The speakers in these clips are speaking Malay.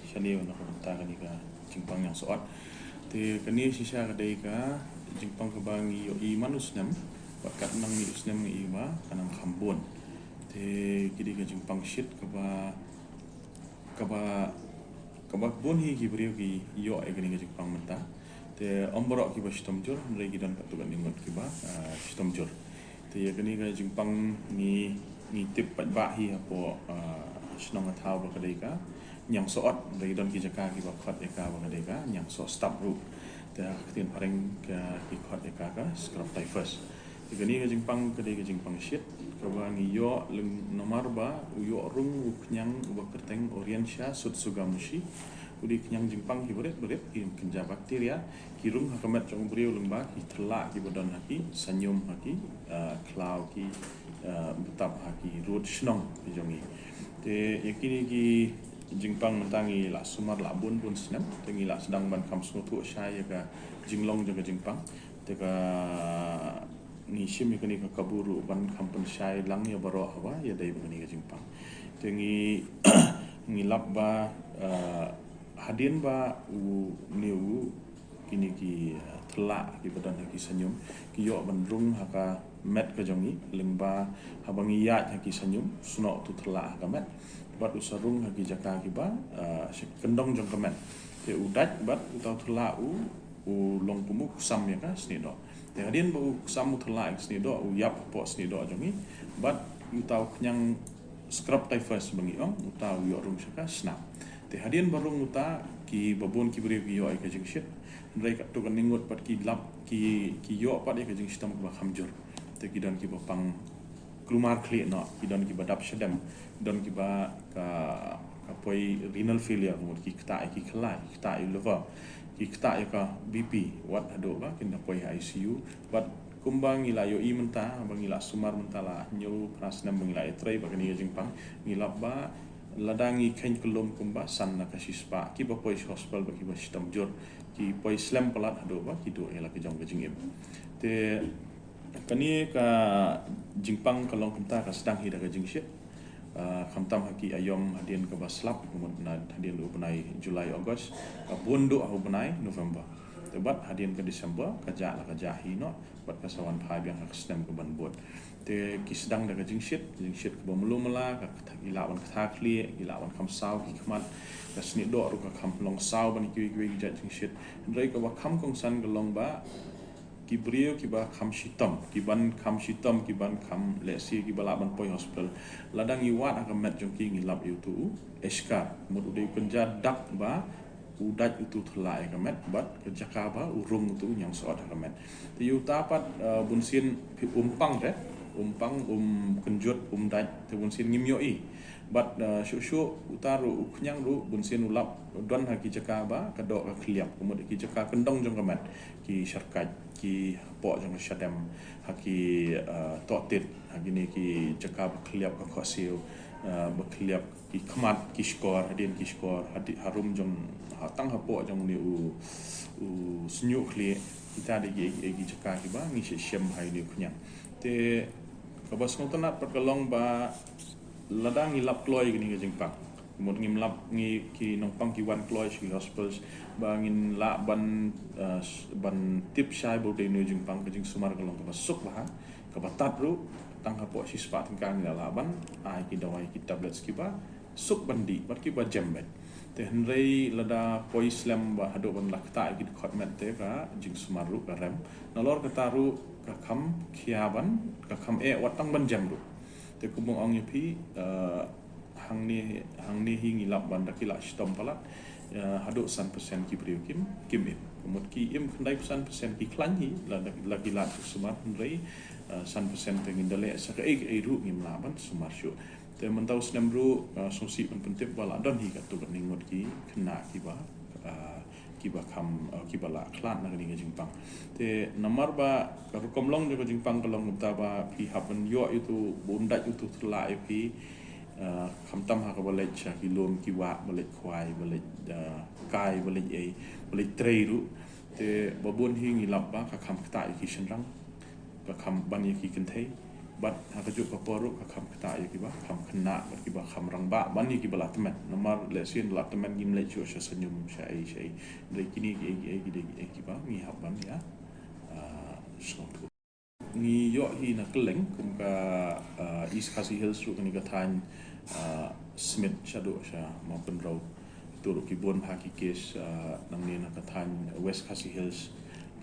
Shani na kumta kani ka jingpang yang soat te kani sisa kadai ka jingpang ka bangi yo I manus nam bakat nang ni usnam ni ba kanang khambon te kidi ka jingpang shit ka ba bon hi ki brio ki yo ai kani ka jingpang menta te omborok ki ba shitom jur mulai gidan ka tu kan ningot ki ba shitom jur te ya kani ka jingpang ni tip pat ba hi apo shnong athau ba kadai ka yang soot dari don ki jaka ki ba khot eka ba kadai ka yang so stop ru te tin pareng ka ki khot eka ka scrub typhus te kani ka jingpang kadai ka jingpang shit ka ba ngi yo leng nomar ba yo rung uknyang ba kerteng orientia sut sugamushi udi kenyang jingpang ki berit ki kenja bakteria ki rung hakamet jong brio lembah ki telak ki badan haki senyum haki klau ki betap haki root shnong ki jongi te yakini ki jingpang mentangi la sumar la bun senam tengi la sedang ban kam smutu syai ka jinglong jaga jingpang te ka ni shim yakini ka kaburu ban kam pun syai lang ya baro hawa ya dai begini ka jingpang tengi ngilap ba hadin ba niu kini ki telak ki badan ki senyum ki yo bandrung haka met ka jongi lingba habangi yat haki senyum sunok tu telak haka met bat usarung haki jaka ki ba kendong jong kemet te udat bat utau telak u long pumuk sam ya ka snido te hadin ba sam telak snido u yap po snido jongi bat utau kenyang scrub typhus bangi ong utau yo rum syaka snap te hadin barung uta ki babon ki beri yo ai ka jing shit ndai ka tu kan ningot pat ki lap ki yo pat ai ka jing shitam ba khamjur te ki don ki bapang klumar kli no ki don ki badap shadam don ki ba ka poi renal failure mut ki kta ki khlai kta liver ki kta ka BP wat ado ba kin poi ICU but kumbang ila yo I menta bang ila sumar menta la nyu prasnam bang ila etrai ba kani jingpang ngilap ba ladangi kain kelum kumba san na kasispa ki ba poi hospital ba ki ba shitam jur ki poi slam palat ado ba ki do ela ki jong jingim te kani ka jingpang kalong kumta ka sedang hida ka jingshit khamtam haki ayom hadin ka baslap kumut na hadin ubnai Julai Ogos bundu ubnai November tebat hadin ke Desember kaja la kaja hino bat kasawan phai biang ka sedang ka ban bot te ki sedang da ka jingshit ke bamulu mala ka ilawan ka thakli ilawan kam saw ki khmat ka sni do ru ka kham long saw ban ki ja jingshit ndrai ka ba kham kong san ka long ba ki brio ki ba kham shitam ki ban kham lesi ki bala ban poi hospital ladang I wat aka met jong ki ngilap tu eskar mud udai penja dak ba udat itu thelai ka met bat ke jakaba urung tu yang so ada ka met te yu tapat bunsin umpang kenjut dat te bunsin ngimyo I bat syu utaru uknyang ru bunsin ulap don haki jakaba kadok ka kliap kumud ki jaka kendong jong ka met ki syarkat ki po jong syadam haki totit haki ni ki jaka bekliap ka khosil bekliap ki khmat ki skor hadin ki skor harum jong hatang hapo jong ni u snyu khli kita de gi jaka ki ba ngi shem hai ni khnya te kabas ngotanat perkelong ba ladang ilap kloy gini ka jingpang mut ngim lap ngi ki nongpang ki wan kloy shi hospitals bangin la ban tip shai bo de nu jingpang ka jing sumar ka long ka suk ba ka batat ru tang ha po si spa tingkang la ban ai ki dawai ki tablets ki ba suk bandi bat ki ba jambet te hnrei lada poi slam ba hado ban lakta ki khotmet te ka jing sumar ru ka rem nalor ka taru ka kham khiaban ka kham watang ban jam ru te kumong ong yapi hang ni hingi lap ban dakila stom palat hado 100% ki brio kim kumut ki im khandai 100% ki klanhi lagi lat sumar ndrei 100% tengin dale saka ru ngim laban sumar syu te mentau snam ru songsi pentip bala don hi ka tu ningot ki khna ki ba kham ki bala klan na ni jingpang te namar ba ka komlong de jingpang kalong ta ba pi hapen yo itu bundat itu tela pi khamtam ha ka balai cha ki lom ki wa balai khwai balai kai balai trei ru te babun hi ngilap ba ka kham ta ki shenrang ka kham ban ki kenthei bat hakajuk kaporu kakam kata ya kiba kam kena kiba kam rangba ban ni kiba latmen nomor lesin latmen gim le jo senyum syai dari kini kiba ni haban ya snotu ni yo hi na keleng kum ka East Khasi Hills ru ni ka than Smith shadow sha maupun rau turuk kibun haki kes nang ni na ka than West Khasi Hills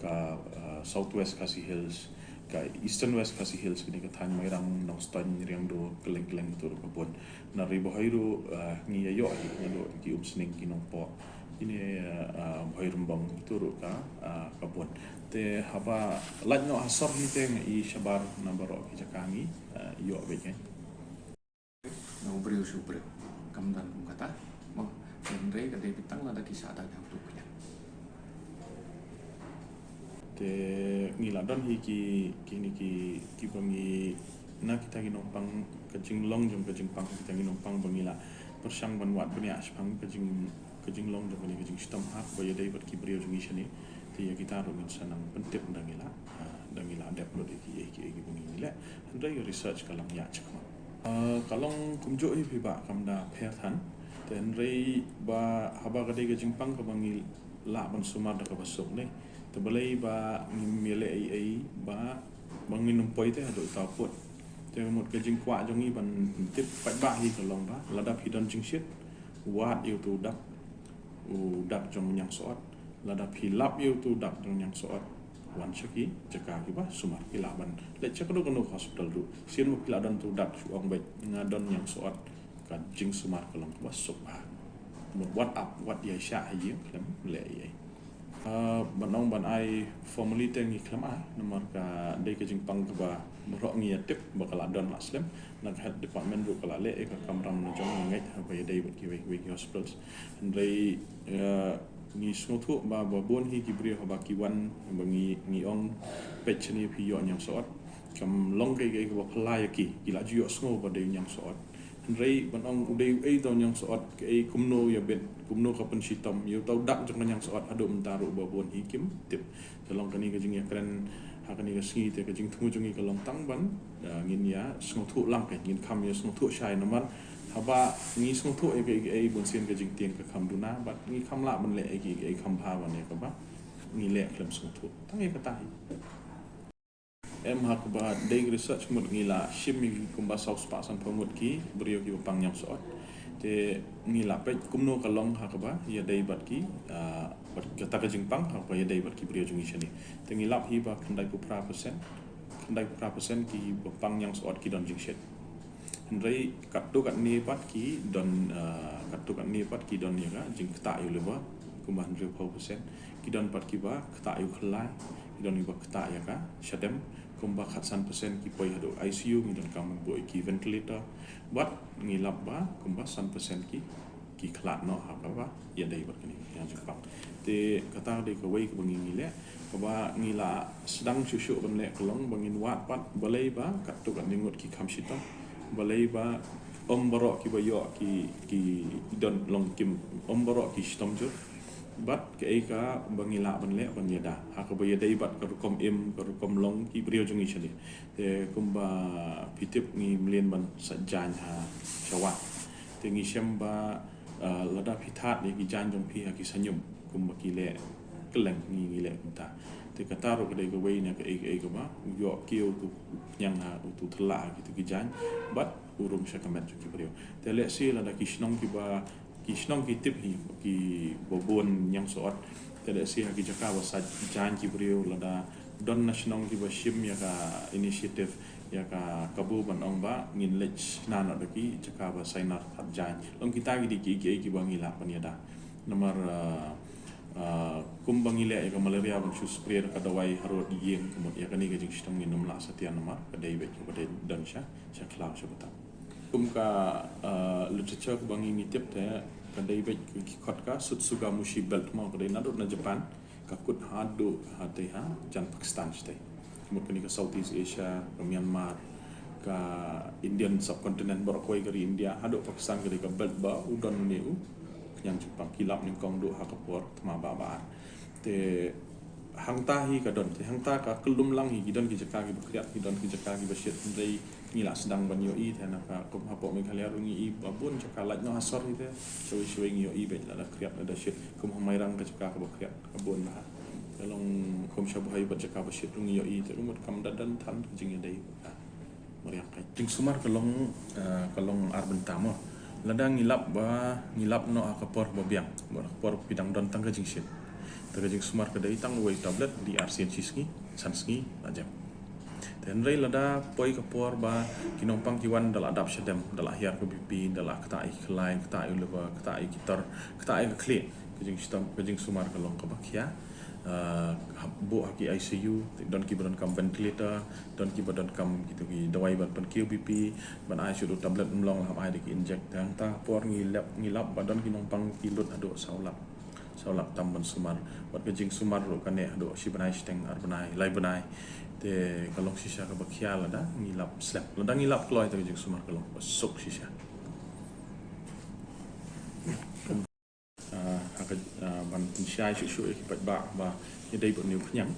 ka Southwest Khasi Hills ka Eastern West Khasi Hills kini ka than mai rang nong stan riang do keleng turuk kibun na ribo hairu ni yo hi na do ki sning kinong po ini hairum bang turuk ka kabun te haba lanyo asor ni teng I shabar nambaro ki jakangi yo beken no brio kamdan kum kata moendre ka de pitang la da kisah ada yang tu punya te ngiladon hi ki bangi na kita ginompang kajing long jom kajing pang kita ginompang bangila persang banwat punya aspang kajing long jom ni kajing stam hak boya dai bat ki brio jung isani te ya kita ro min sanang pentip dangila adap lo de ki bangi le andai research kalang ya chakma kalong kumjo hi ba kamda pherthan ten rei ba haba gadai kajing pang ka bangi la ban sumar da ka basok ne te balai ba ngimele ai ba bangin numpoi te ado tapot te mot ke jing kwa jongi ban tip pat ba hi kalong ba ladap hidon jing shit wat yêu tu dak u dak jong nyang soat ladap hilap yêu tu dak jong nyang soat wan chaki jaka ki ba sumar kilaban le chakdo kono hospital ru sien mo kiladan tu dak su ong bet ngadon nyang soat ka jing sumar kalong ba sok ba mo what up what ya sha hi klem le ai banong ban ai formally tengi klama nomor ka dei ke jingpang ka ba merok ngi tip bakal adon aslam nak head department ru kala le ka kamram na jong ngai ba dei bat ki we hospitals andai ni smotu ba bon hi ki bri ba ki wan ngi ong pechni pi yo nyang sot kam long ke ba phala ya ki ila ju yo smo ba dei nyang sot rei banong udai ai tau nyang soat ke ai kumno ya ben kumno ka pen sitam yu tau dak jong nyang soat adu mentaru babon hikim tip tolong kani ka jing ya kren hakani ka singi te ka jing thu jungi ka long tang ban ngin ya sngo thu lang ka ngin kham ya sngo thu shai namar haba ngi sngo thu ai bon sien ka jing tiang ka kham duna bat ngi kham la ban le ai kham pha ban ne ka ba ngi le klam sngo thu tang ya ka tai em hak ba dei research mut ngila shimi kumba saus pa san pamut ki brio ki pang yang soat te ngila pet kumno kalong hak ba ya dei bat ki bat kata ka jingpang hak ba ya dei bat ki brio jungi shani te ngila hi ba kandai ku pra persen ki pang yang soat ki don jing shet ndai kat do kat ni pat ki don ya ga jing kta yu le ba kumba 100% ki don pat ki ba kta yu khlai ki don ba kta ya ka shadem kumba khatsan persen ki poi hado ICU ngi don kam boy ki ventilator bat ngi lab ba kumba san persen ki khlat no ha ba ya dai bat kini yang jepang te kata de ko wei ko bangi ngi le ko ba ngi la sedang syusyu ban le kolong bangin wat pat balai ba kat tu kan ningut ki kham sita balai ba omboro ki ba yo ki don long kim omboro ki stom jo bat ke eka bangila banle bangeda haka boya dai bat karukom karukom long ki brio jungi chali te kumba pitip ni mlien ban sajan ha chawa te ngi shamba lada pithat ni ki jan jong pi ha ki sanyum kumba ki le keleng ni le ta te kataro ke dai ko wei na ke eka ba yo kio tu nyang ha tu thla ki tu ki jan bat urum shakamet ki brio te le si lada ki snong ki ba kisnong ki tip hi ki bobon yang soat tada si haki jaka wasa jan ki brio lada don nasionong ki bashim ya ka initiative ya ka kabu ban ong ba ngin lech na na ki jaka ba sainar hat jan long kita ki ki bangila paniada nomor kumbangi le ka malaria ban chu spray ka dawai harot yeng kumut ya kani ka jing stong ni nomla satya nomor ka dai be ko de dan sha klau sha bata kumka literature ko bangi ni tip te kadai be ki khot ka sutsuga mushi belt mo kadai na dot na Japan ka kut hadu hate ha jan Pakistan stay mungkin ke Southeast Asia ke Myanmar ka Indian subcontinent berkoi dari India hadu Pakistan kali ka belt ba udon ni yang Jepang kilap ni kong do ha kapor tama ba te hangta hi kadon te hangta ka kelum lang hi gidon ki jaka ki bekriat gidon ki jaka ki besyet ndai ngila sedang ban yo i thana ka kum hapo me khalia rungi i babun jaka laj no asor hi te soi soi ngi yo i be la kriat da syet kum hamai rang ka jaka ka bekriat abun lah kalong kum shabu hai ba jaka besyet rungi yo i te rumut kam dadan tan jing dai meriak kai jing sumar kalong arben tamo ladang ngilap no akapor babiang akapor pidang don tangga jing syet tagajing sumar kedai tang wei tablet di RCN Cisngi Sansngi ajam dan rei lada poi kapor ba kinompang kiwan dal adap sedem dal ahyar ke BP dal ktai kelai ktai leba ktai kitar ktai ke kle kajing sistem kajing sumar kalong ke bakia bu haki ICU don ki badan kam ventilator don ki badan kam gitu ki dawai ban pen QBP ban ai sudu tablet mlong ham ai ki inject tang ta por ngilap badan kinompang kilut ado saulap tamban sumar buat kejing sumar ro kane do si banai steng ar banai lai banai te kalong sisa ka bakhia la da ngilap slap la da ngilap kloi te kejing sumar kalong sok sisa haka ban pensyai su ki ba ye dai bon niu khnyang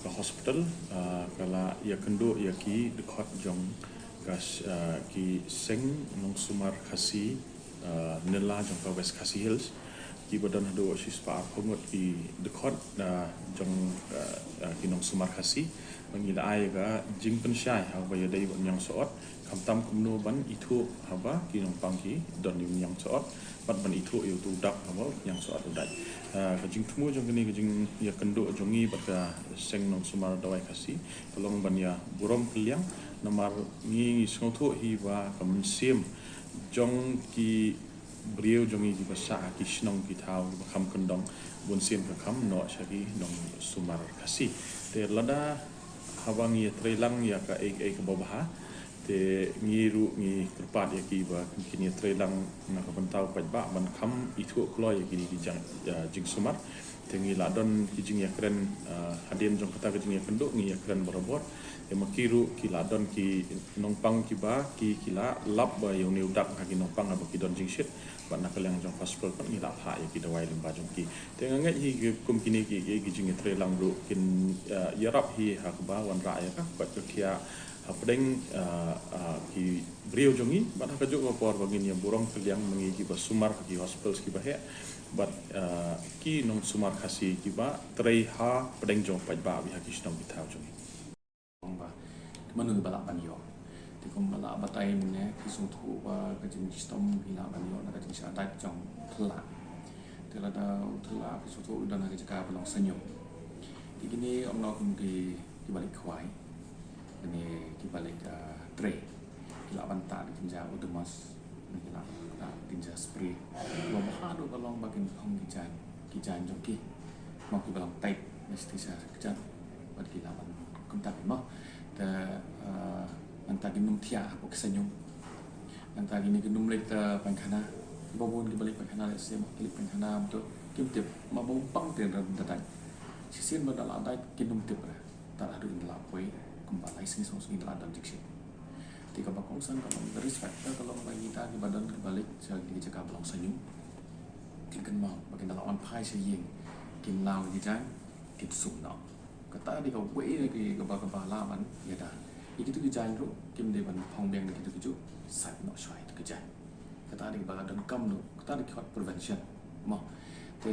ka hospital kala ya kendo ya ki dekat jong kas ki seng nong sumar khasi nela jong ka west khasi hills ki badan do sispa phongot ki dekat jong kinong sumar khasi mangila ai ga jing pensyai ha ba yadai ban yang soot kamtam kumno ban itu haba kinong pangki don yang soot bat ban itu yu tu dak haba yang soot udai ka jing tmu jong ni ka jing ya kendo jongi bat ka seng nong sumar dawai khasi tolong ban ya burom kliang namar ngi sngotho hi ba kam sim jong ki beliau jongi di basa ki snong ki thau ki kham kendong bun sien ka kham no shagi nong sumar khasi te lada hawang ye trelang ya ka ek babaha te ngiru ngi kerpat ya ki ba kini trelang na ka bantau paj ba man kham itu kloi ya kini ki jing sumar te ngi ladon ki jing ya kren hadien jong kata ki jing ya kenduk ngi ya kren barabot te makiru ki ladon ki nongpang ki ba ki kila lap ba yung niudak ka ki nongpang ba ki don jing shit ba nakalang jong hospital pa ngi lap ha ya ki dawai limba jong ki te ngangat hi kum kini ki jing ya trelang ru kin yarap hi ha ba wan ra ya ka ba kia apdeng ki brio jongi ba ka jo por bagin ya burong keliang mengi ki ba sumar ki hospital ki ba he but ki nong sumar khasi ki ba trei ha pedeng jong paj ba bi ha ki snong ki thau jongi ba manu balak banyo ti kom balak batai ne ki sung thu ba ka jing sistem hila banyo na ka jing sha dai jong thla te la da thla ki sung thu dan ka jaka balong senyum ti kini om no kum ki balik khwai ini ki balik tray ki la banta di kinja udemas ni ki la kinja spray lo ba do balong bakin hong ki jan jong ki mau ki balong tape mesti sa kejan buat ki la ban kum ta mo ta anta ginum thia ko senyum anta gini ginum lek ta pangkhana babun ki balik pangkhana le se ki pangkhana to kim tip ma bong pang ten ran ta tai sisin ba dala dai ginum tip ta adu in la poi kumbalai sini song dalam dan diksi. Tiga bakong san kalau risk factor kalau bagi kita di badan balik jadi jaga belong senyum. Kin mau bagian dalam on pai seying kin lau di jan kin sum no. Kata di kau kue di kebal laman ya dah. Iki tu kejan tu kim di ban pong beng di tu sat no shwai tu kejan. Kata di kebal dan kam tu kata di kau prevention. Mau te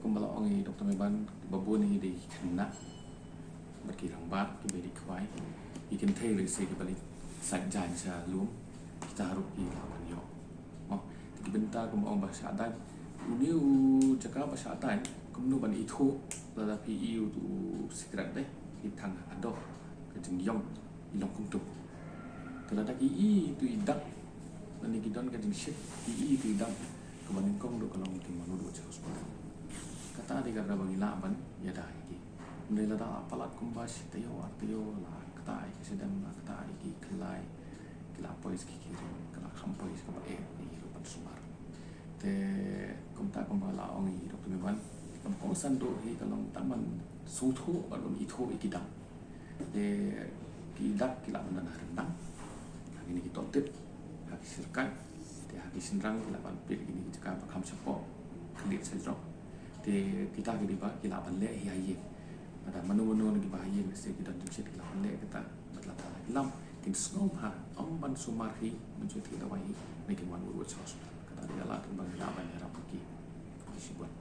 kumbala ongi doktor meban babun ni di kena bagi lambat ki beri kwai ikan thai le se ki balik sai jan sa lum kita harus ki lawan yo oh ki bentar kum ong bahasa dan uniu jaka bahasa dan kum nu ban itu la pi iu tu secret deh ki thang ado ke jeng yong ilong kum tu kala da ki i tu idak dan ki don ke jeng shit ki i tu idak ke ban kong do kalong ki manu do cha hospital kata di gara bagi laban ya dah ki mulai lada apalat kumbas tayo la kata ki sedang la kata ki kelai kila pois ki kiri kala khampois ka ba ni rupan sumar te kumta kumbala ongi doktor meban kam konsan do hi kalong taman suthu balum itho ikidam te ki dak kila ban rendang hari ni kita tip hari sirkan te hari sinrang kila ban pil ini jaka kham sepo klit sajro te kita ki ba kila ban le hi ai ada manu-manu lagi bahaya mesti kita tunjuk di lawan lek kita berlata lam kin sngom ha ban sumarhi mencuti dawahi lagi wan urut sos kata dia lah kembang laban era pergi. Terima kasih buat